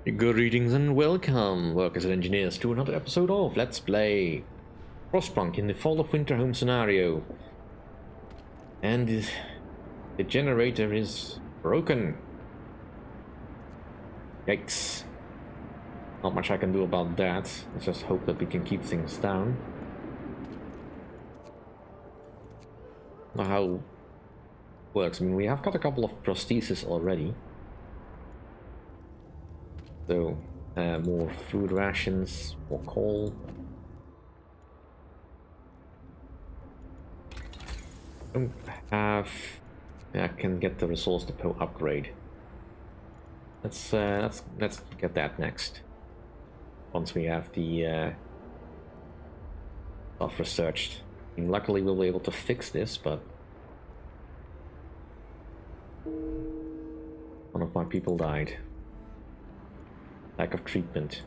Good greetings and welcome, workers and engineers, to another episode of Let's Play Frostpunk in the Fall of Winterhome scenario. And the generator is broken. Yikes. Not much I can do about that. Let's just hope that we can keep things down. Now how it works, I mean, we have got a couple of prostheses already. So, more food rations, more coal. Don't have... I can get the resource depot upgrade. Let's get that next. Once we have the stuff researched. I mean, luckily we'll be able to fix this, but one of my people died. Lack of treatment.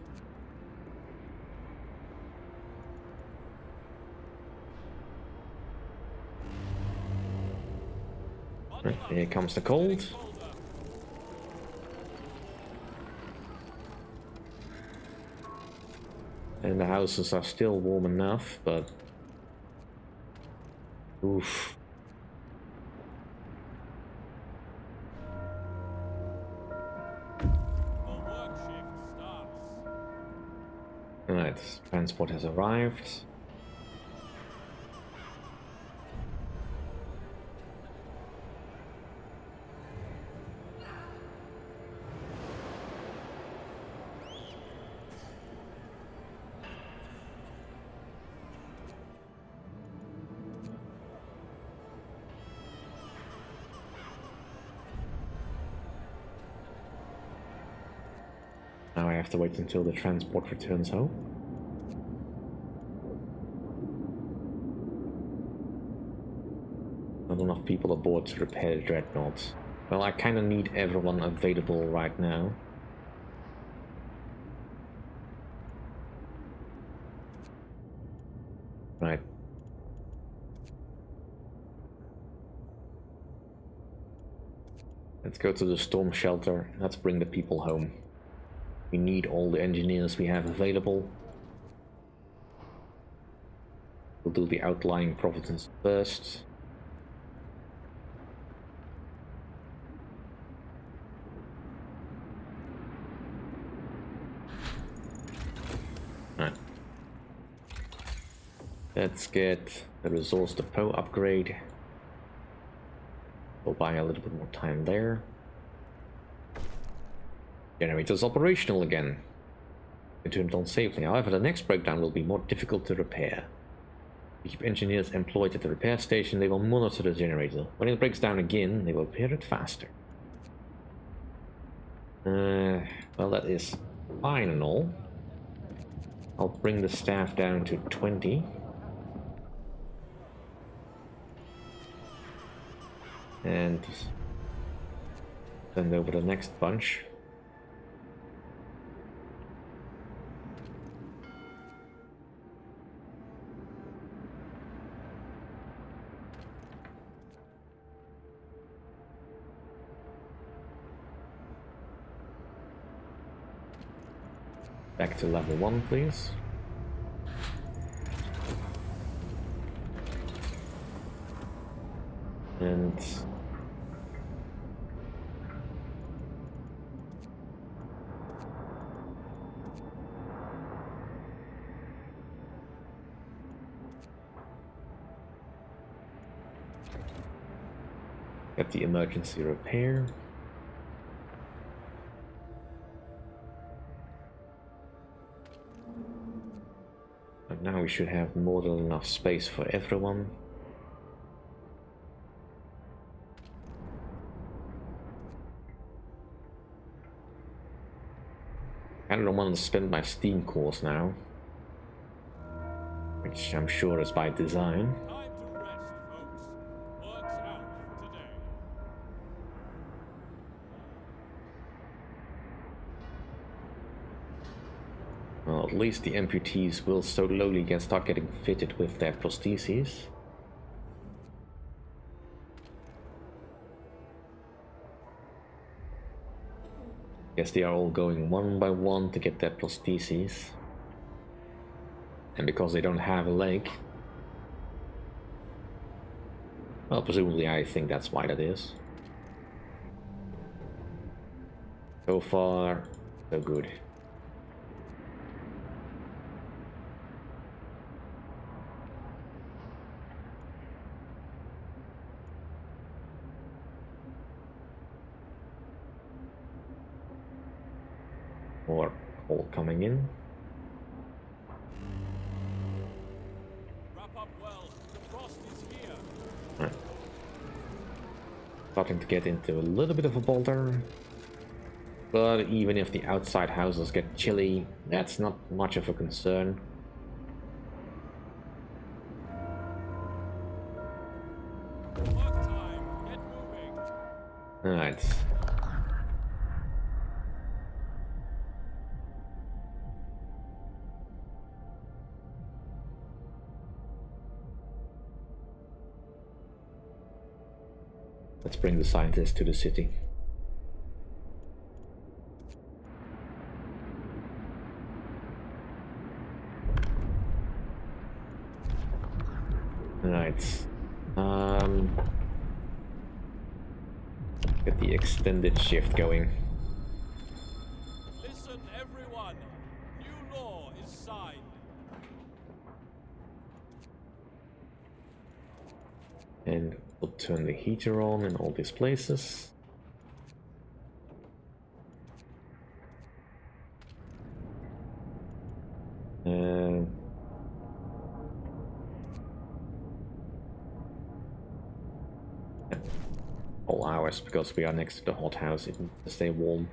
Right, here comes the cold. And the houses are still warm enough, but... oof. Alright, transport has arrived. Now I have to wait until the transport returns home. Not enough people aboard to repair the dreadnought. Well, I kinda need everyone available right now. Right. Let's go to the storm shelter. Let's bring the people home. We need all the engineers we have available. We'll do the outlying provinces first. Right. Let's get the resource depot upgrade. We'll buy a little bit more time there. Generator's operational again. Returned on safely. However, the next breakdown will be more difficult to repair. We keep engineers employed at the repair station. They will monitor the generator. When it breaks down again, they will repair it faster. Well, that is fine and all. I'll bring the staff down to 20. And send over the next bunch. Back to level 1, please. And get the emergency repair. And now we should have more than enough space for everyone. I don't want to spend my Steam cores now, which I'm sure is by design. Well, at least the amputees will slowly start getting fitted with their prostheses. Guess they are all going one by one to get their prostheses. And because they don't have a leg... Well, presumably I think that's why that is. So far, so good. More coal coming in. Wrap up well. The frost is here. Right. Starting to get into a little bit of a boulder. But even if the outside houses get chilly, that's not much of a concern. Work time. Get moving. Alright. Let's bring the scientists to the city. Alright. Get the extended shift going. Listen, everyone. New law is signed. And we'll turn the heater on in all these places. All hours, because we are next to the hothouse, it needs to stay warm.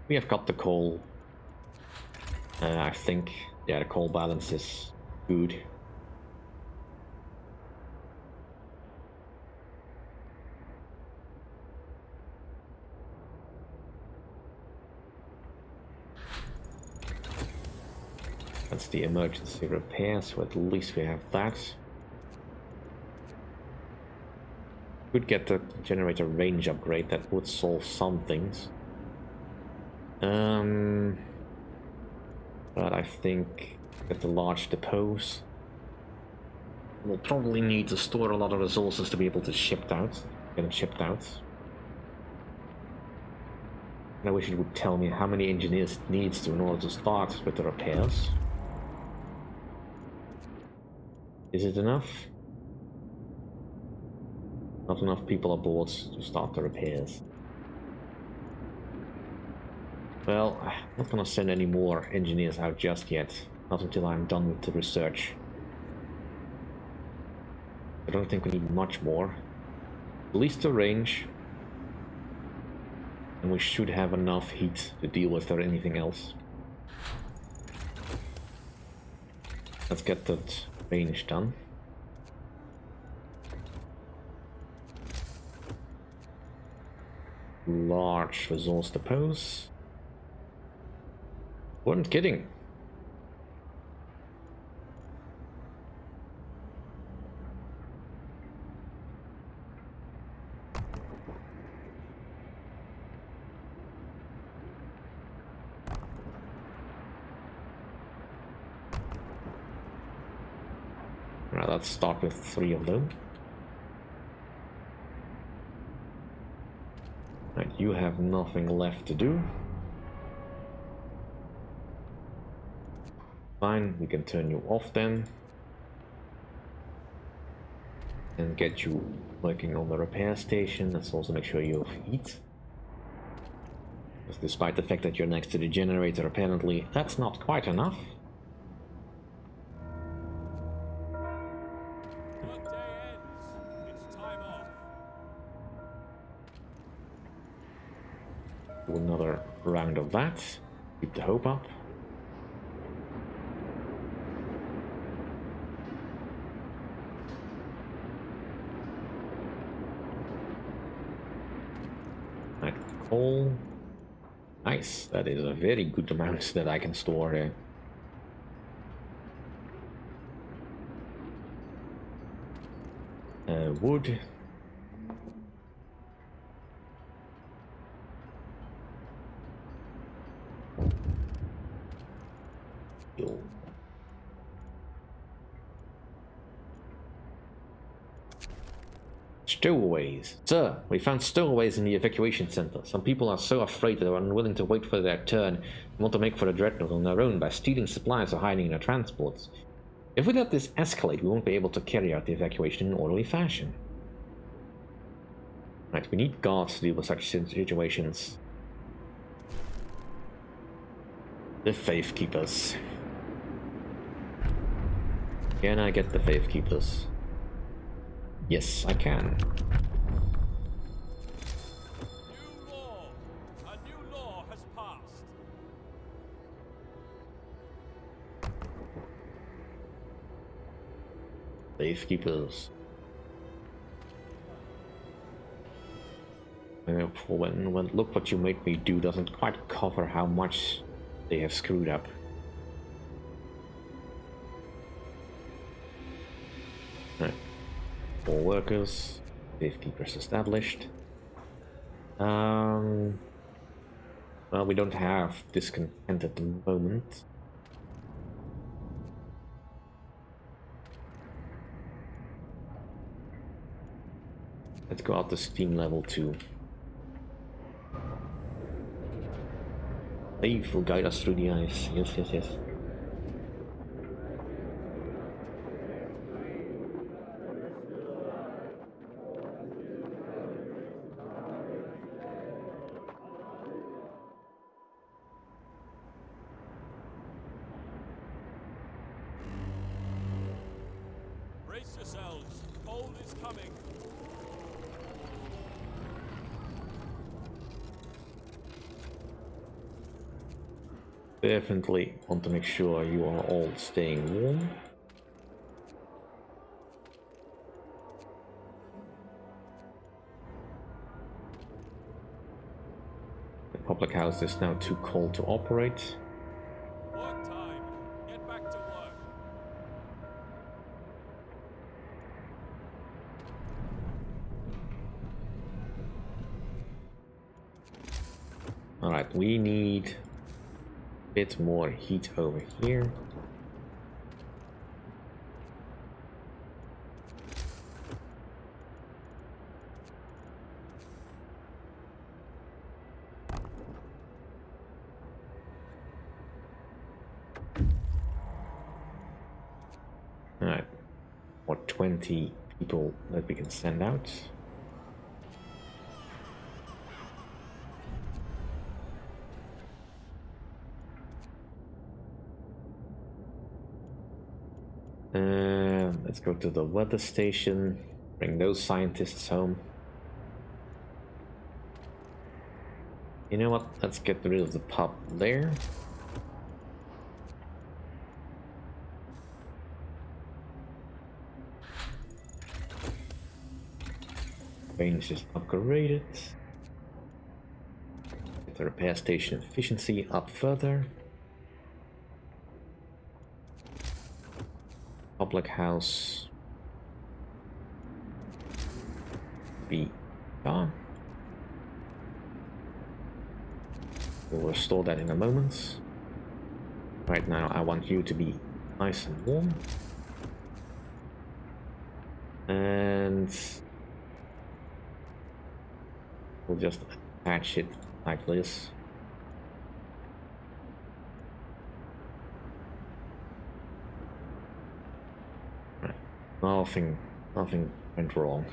We have got the coal. I think, yeah, the coal balance is good. That's the emergency repair, so at least we have that. Could get the generator range upgrade, that would solve some things. But I think with the large depots, we'll probably need to store a lot of resources to be able to get them shipped out. And I wish it would tell me how many engineers it needs to in order to start with the repairs. Is it enough? Not enough people aboard to start the repairs. Well, I'm not gonna send any more engineers out just yet. Not until I'm done with the research. I don't think we need much more. At least the range. And we should have enough heat to deal with or anything else. Let's get that range done. Large resource depots. Weren't kidding. Right, let's start with 3 of them. Right, you have nothing left to do. Fine, we can turn you off then. And get you working on the repair station. Let's also make sure you have heat. Because despite the fact that you're next to the generator, apparently that's not quite enough. Workday ends. It's time off. Do another round of that. Keep the hope up. Right, coal. Nice, that is a very good amount that I can store there. Wood. Stowaways. Sir, we found stowaways in the evacuation center. Some people are so afraid that they are unwilling to wait for their turn and want to make for the dreadnought on their own by stealing supplies or hiding in their transports. If we let this escalate, we won't be able to carry out the evacuation in an orderly fashion. Right, we need guards to deal with such situations. The Faith Keepers. Can I get the Faith Keepers? Yes, I can. New law! A new law has passed! Faith Keepers. For when look what you made me do doesn't quite cover how much they have screwed up. Right. 4 workers, Faith Keepers established. Well, we don't have discontent at the moment. Let's go out to steam level 2. Faith will guide us through the ice. Yes, yes, yes. Brace yourselves. Cold is coming. Definitely want to make sure you are all staying warm. The public house is now too cold to operate. Work time. Get back to work. Alright, we need a bit more heat over here. Alright, or 20 people that we can send out. Let's go to the weather station, bring those scientists home. You know what? Let's get rid of the pub there. Range is upgraded. Get the repair station efficiency up further. Public house be gone. We'll restore that in a moment. Right now I want you to be nice and warm. And we'll just attach it like this. Nothing went wrong.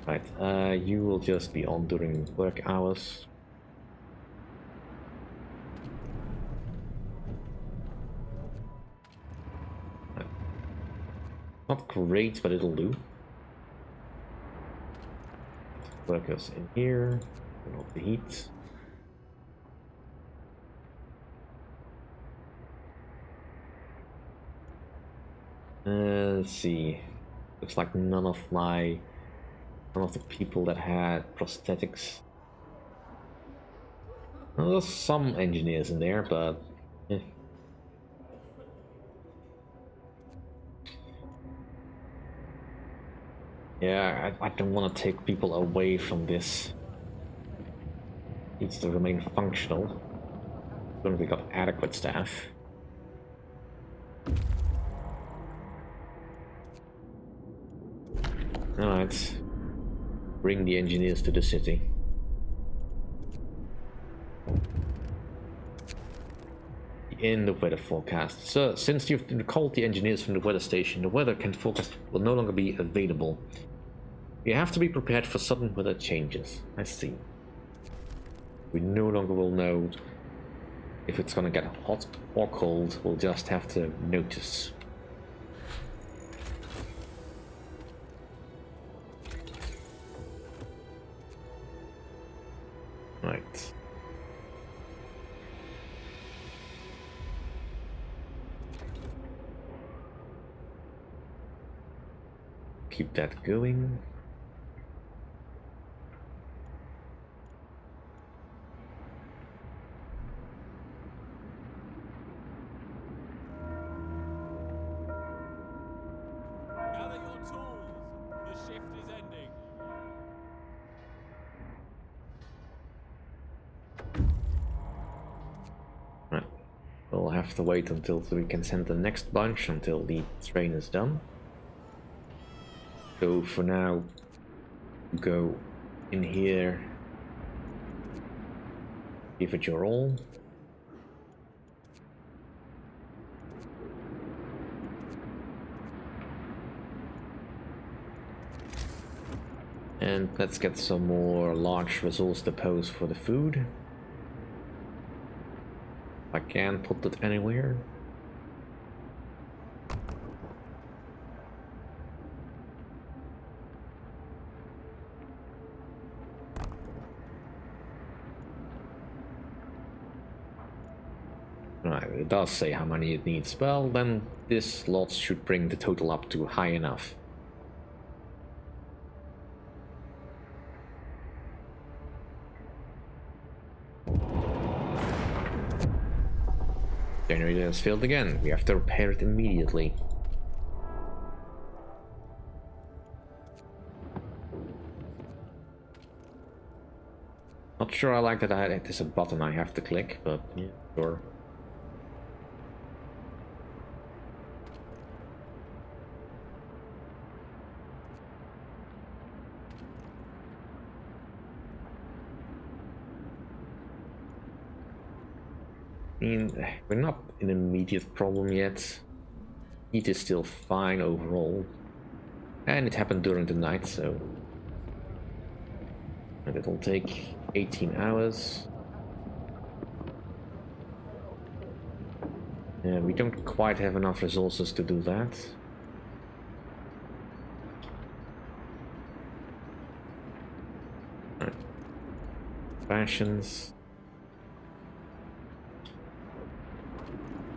Right, you will just be on during work hours. Right. Not great, but it'll do. Workers in here, turn off the heat. Let's see. Looks like none of the people that had prosthetics. Well, there's some engineers in there, but yeah, I don't want to take people away from this. Needs to remain functional. When we got adequate staff. Alright. Bring the engineers to the city. The end of weather forecast. Sir, since you've recalled the engineers from the weather station, the weather forecast will no longer be available. You have to be prepared for sudden weather changes. I see. We no longer will know if it's gonna get hot or cold. We'll just have to notice. Right. Keep that going. Gather your tools. The shift is ending. Right. We'll have to wait until we can send the next bunch until the train is done. So for now, go in here, give it your all. And let's get some more large resource depots for the food. If I can put it anywhere. Right, it does say how many it needs. Well, then this slot should bring the total up to high enough. Generator has failed again. We have to repair it immediately. Not sure I like that there's a button I have to click, but yeah, sure. I mean, we're not in an immediate problem yet. Heat is still fine overall. And it happened during the night, so... And it'll take 18 hours. We don't quite have enough resources to do that. Right. Rations.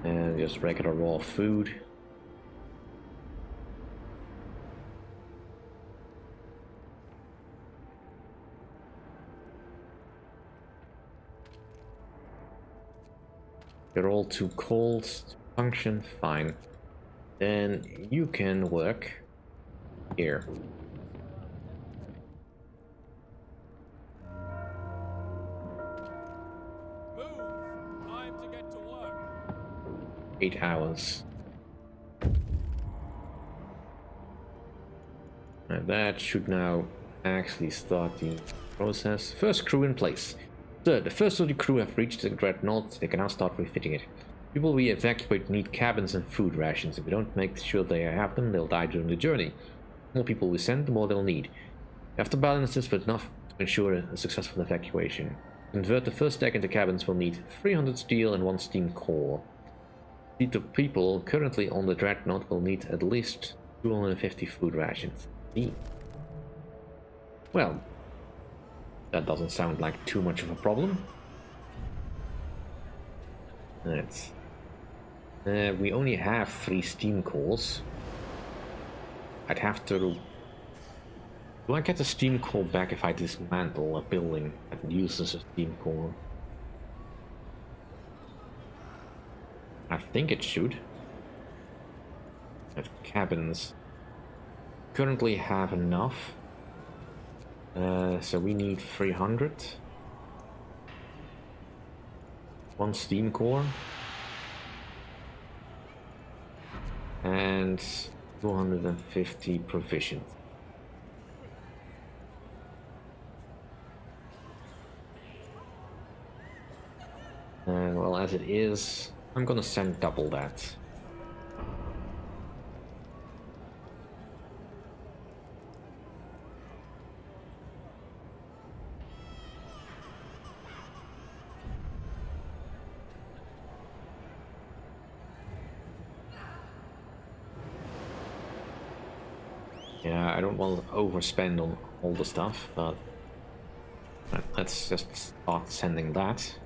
And just regular raw food. You're all too cold to function, fine. Then you can work here. Move. Time to get to work. 8 hours. And that should now actually start the process. First crew in place. Sir, the first of the crew have reached the dreadnought. They can now start refitting it. People we evacuate need cabins and food rations. If we don't make sure they have them, they'll die during the journey. The more people we send, the more they'll need. We have to balance this with enough to ensure a successful evacuation. To convert the first deck into cabins, we'll need 300 steel and 1 steam core. The people currently on the dreadnought will need at least 250 food rations. Well, that doesn't sound like too much of a problem. Let's... we only have 3 steam cores. I'd have to... Do I get a steam core back if I dismantle a building that uses a steam core? I think it should. But cabins currently have enough. So we need 300. 1 steam core. And 250 provisions. Well, as it is, I'm gonna send double that. Yeah, I don't want to overspend on all the stuff, but let's just start sending that.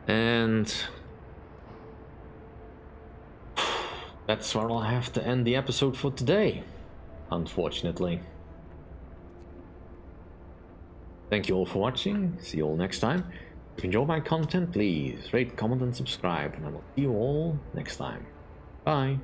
And that's where I'll have to end the episode for today, unfortunately. Thank you all for watching. See you all next time. If you enjoy my content, please rate, comment, and subscribe, and I will see you all next time. Bye.